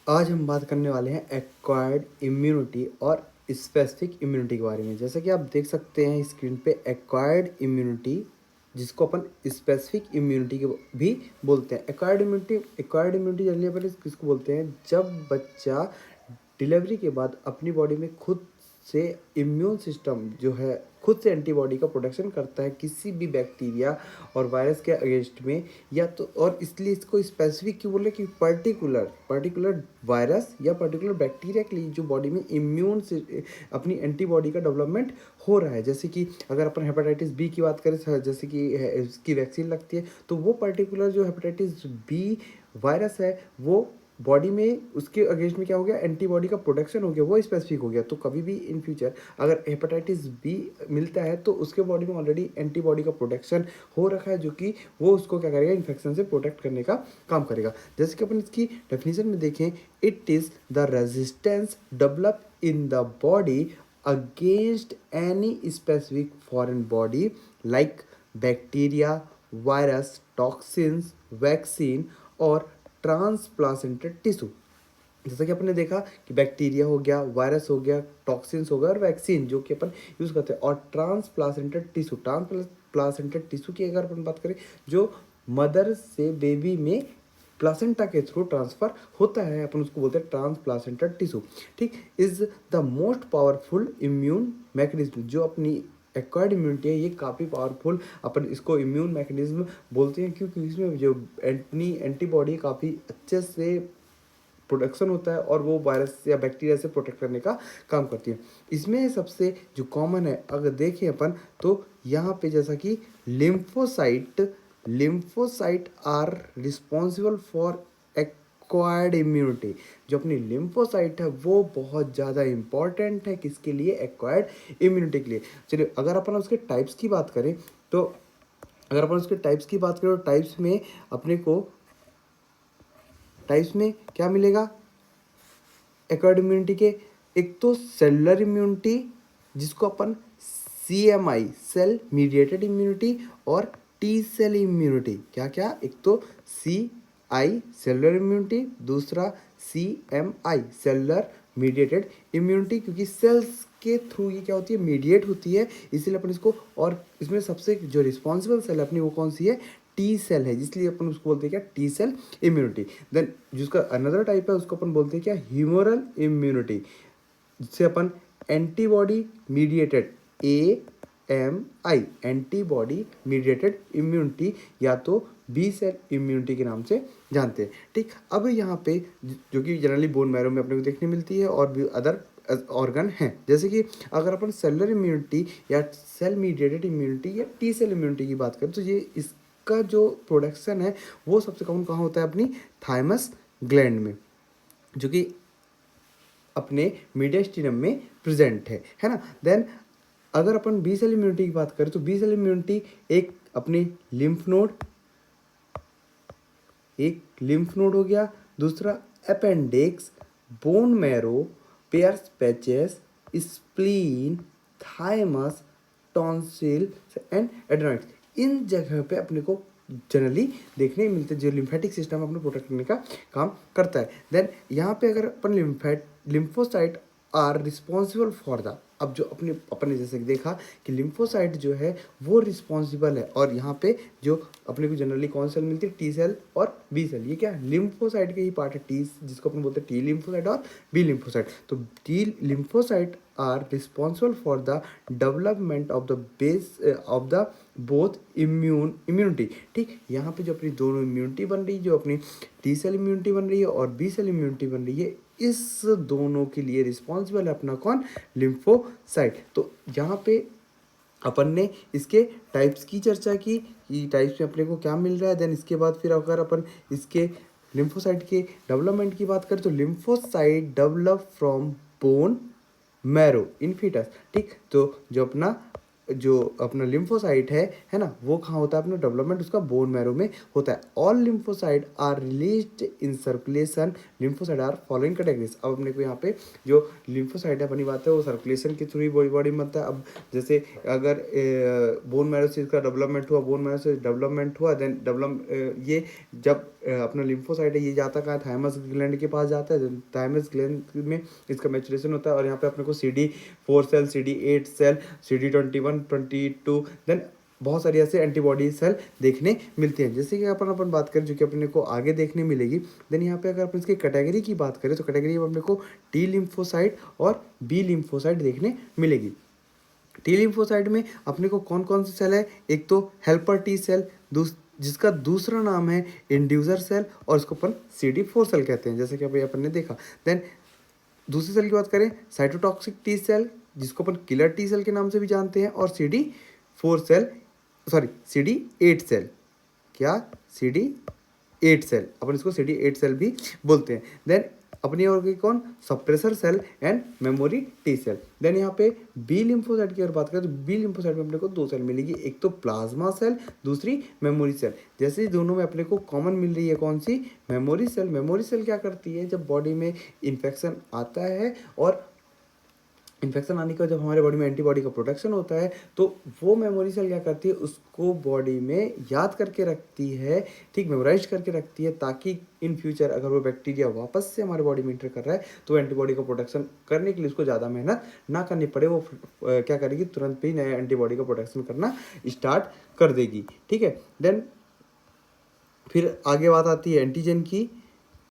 आज हम बात करने वाले हैं एक्वायर्ड इम्यूनिटी और स्पेसिफिक इम्यूनिटी के बारे में। जैसा कि आप देख सकते हैं स्क्रीन पे, एक्वायर्ड इम्यूनिटी जिसको अपन स्पेसिफिक इम्यूनिटी के भी बोलते हैं। एक्वायर्ड इम्यूनिटी जनरली अपन किसको बोलते हैं? जब बच्चा डिलीवरी के बाद अपनी बॉडी में खुद से इम्यून सिस्टम जो है खुद से एंटीबॉडी का प्रोडक्शन करता है किसी भी बैक्टीरिया और वायरस के अगेंस्ट में, या तो और इसलिए इसको स्पेसिफिक क्यों बोले कि पर्टिकुलर वायरस या पर्टिकुलर बैक्टीरिया के लिए जो बॉडी में इम्यून से अपनी एंटीबॉडी का डेवलपमेंट हो रहा है। जैसे कि अगर अपन हेपेटाइटिस बी की बात करें, जैसे कि इसकी वैक्सीन लगती है, तो वो पर्टिकुलर जो हेपेटाइटिस बी वायरस है वो बॉडी में उसके अगेंस्ट में क्या हो गया, एंटीबॉडी का प्रोडक्शन हो गया, वो स्पेसिफिक हो गया। तो कभी भी इन फ्यूचर अगर हेपेटाइटिस बी मिलता है तो उसके बॉडी में ऑलरेडी एंटीबॉडी का प्रोडक्शन हो रखा है, जो कि वो उसको क्या करेगा, इन्फेक्शन से प्रोटेक्ट करने का काम करेगा। जैसे कि अपन इसकी डेफिनेशन में देखें, it is the resistance develop in the body against any specific foreign body like bacteria, virus, toxins, vaccine और ट्रांसप्लासेंटेड टिश्यू। जैसा कि अपन ने देखा कि बैक्टीरिया हो गया, वायरस हो गया, टॉक्सिन्स हो गया और वैक्सीन जो कि अपन यूज़ करते हैं। और ट्रांसप्लासेंटेड टिश्यू की अगर अपन बात करें, जो मदर से बेबी में प्लासेंटा के थ्रू ट्रांसफर होता है, अपन उसको बोलते हैं ट्रांसप्लासेंटेड टिश्यू। ठीक, is the most powerful immune mechanism. जो अपनी एक्वायर्ड इम्यूनिटी है, ये काफ़ी पावरफुल अपन इसको इम्यून मैकेनिज्म बोलते हैं, क्योंकि इसमें जो एंटीबॉडी काफ़ी अच्छे से प्रोडक्शन होता है और वो वायरस या बैक्टीरिया से प्रोटेक्ट करने का काम करती है। इसमें सबसे जो कॉमन है अगर देखें अपन, तो यहाँ पे जैसा कि lymphocyte are responsible for acquired immunity. जो अपनी लिम्फोसाइट है वो बहुत ज़्यादा इंपॉर्टेंट है किसके लिए, एक्वायर्ड इम्यूनिटी के लिए। चलिए अगर अपन उसके टाइप्स की बात करें, तो टाइप्स में अपने को टाइप्स में क्या मिलेगा एक्वायर्ड इम्यूनिटी के? एक तो सेलुलर इम्यूनिटी जिसको अपन CMI सेल मीडिएटेड इम्यूनिटी और टी सेल इम्यूनिटी। क्या क्या? एक तो CI सेलुलर इम्यूनिटी, दूसरा CMI सेलुलर मीडिएटेड इम्यूनिटी, क्योंकि सेल्स के थ्रू ये क्या होती है, मीडिएट होती है, इसीलिए अपन इसको। और इसमें सबसे जो रिस्पॉन्सिबल सेल अपनी वो कौन सी है, टी सेल है, जिसलिए अपन उसको बोलते हैं क्या, टी सेल इम्यूनिटी। देन जिसका अनदर टाइप है उसको अपन बोलते हैं क्या, ह्यूमरल इम्यूनिटी, जिससे अपन antibody mediated AMI antibody mediated immunity या तो बी सेल इम्यूनिटी के नाम से जानते हैं। ठीक, अब यहाँ पे जो कि जनरली बोन मैरो में अपने को देखने मिलती है और भी अदर ऑर्गन हैं। जैसे कि अगर अपन सेलुलर इम्यूनिटी या सेल मीडिएटेड इम्यूनिटी या टी सेल इम्यूनिटी की बात करें, तो ये इसका जो प्रोडक्शन है वो सबसे कॉमन कहाँ होता है, अपनी थाइमस ग्लैंड में, जो कि अपने मीडियस्टिनम में प्रेजेंट है ना। देन अगर अपन बी सेल इम्यूनिटी की बात करें, तो बी सेल इम्यूनिटी एक अपने लिम्फ नोड हो गया, दूसरा appendix, bone marrow, Peyer's patches, spleen, thymus, tonsil and adenoids, इन जगह पे अपने को जनरली देखने मिलते हैं, जो लिम्फेटिक सिस्टम अपने प्रोटेक्ट करने का काम करता है। देन यहाँ पे अगर अपन lymphocyte are responsible for the, अब जो अपने जैसे देखा कि लिम्फोसाइट जो है वो रिस्पॉन्सिबल है, और यहाँ पे जो अपने को जनरली कौन सेल मिलती है, टी सेल और बी सेल। ये क्या है, लिम्फोसाइट के ही पार्ट है, टी जिसको अपन बोलते हैं टी लिम्फोसाइट और बी लिम्फोसाइट। तो T lymphocyte are responsible for the development of the base of the both immunity. ठीक, यहाँ पे जो अपनी दोनों इम्यूनिटी बन रही है, जो अपनी टी सेल इम्यूनिटी बन रही है और बी सेल इम्यूनिटी बन रही है, इस दोनों के लिए रिस्पॉन्सिबल है अपना कौन, लिम्फोसाइट। तो यहाँ पे अपन ने इसके टाइप्स की चर्चा की कि टाइप्स में अपने को क्या मिल रहा है। देन इसके बाद फिर अगर अपन इसके लिम्फोसाइट के डेवलपमेंट की बात करें, तो lymphocyte develop from bone marrow in foetus. ठीक, तो जो अपना लिम्फोसाइट है ना, वो कहाँ होता है, अपना डेवलपमेंट उसका बोन मैरो में होता है। All lymphocyte are released in circulation, lymphocyte are following categories. अब अपने को यहाँ पे जो लिम्फोसाइट है, अपनी बात है वो सर्कुलेशन के थ्रू ही बॉडी में बनता है। अब जैसे अगर बोन मैरो से इसका डेवलपमेंट हुआ, बोन मैरो से डेवलपमेंट हुआ, देन ये जब अपना लिम्फोसाइट है ये जाता कहाँ है, थाइमस ग्लैंड के पास जाता है। थाइमस ग्लैंड में इसका मैचुरेशन होता है और यहाँ पे अपने को CD4 cell, CD8 cell, CD21, 22 then बहुत सारी ऐसे एंटीबॉडी सेल देखने मिलते हैं। जैसे कि अपन बात करें जो कि अपने को आगे देखने मिलेगी। देन यहाँ पे अगर अपन इसकी कैटेगरी की बात करें तो कैटेगरी में अपने को टी लिम्फोसाइट और बी लिम्फोसाइट देखने मिलेगी। टी लिम्फोसाइट में अपने को कौन कौन से सेल है, एक तो हेल्पर टी सेल, जिसका दूसरा नाम है इंड्यूसर सेल और इसको अपन CD4 सेल कहते हैं, जैसे कि अभी अपन ने देखा। देन दूसरी सेल की बात करें साइटोटॉक्सिक टी सेल, जिसको अपन किलर टी सेल के नाम से भी जानते हैं, और CD8 सेल, क्या CD8 सेल, अपन इसको CD8 सेल भी बोलते हैं। देन अपनी और कौन, suppressor cell and memory T cell. Then यहाँ पे बी लिम्फोसाइट की अगर बात करें तो बी लिम्फोसाइट में अपने को दो सेल मिलेगी, एक तो प्लाज्मा सेल, दूसरी मेमोरी सेल। जैसे दोनों में अपने को कॉमन मिल रही है कौन सी, मेमोरी सेल। मेमोरी सेल क्या करती है, जब बॉडी में इन्फेक्शन आता है और इन्फेक्शन आने के बाद जब हमारे बॉडी में एंटीबॉडी का प्रोटेक्शन होता है तो वो मेमोरी सेल क्या करती है, उसको बॉडी में याद करके रखती है, ठीक, मेमोराइज करके रखती है, ताकि इन फ्यूचर अगर वो बैक्टीरिया वापस से हमारे बॉडी में इंटर कर रहा है तो एंटीबॉडी का प्रोटेक्शन करने के लिए उसको ज़्यादा मेहनत ना करनी पड़े, वो क्या करेगी, तुरंत भी नए एंटीबॉडी का प्रोटेक्शन करना स्टार्ट कर देगी। ठीक है, देन फिर आगे बात आती है एंटीजन की।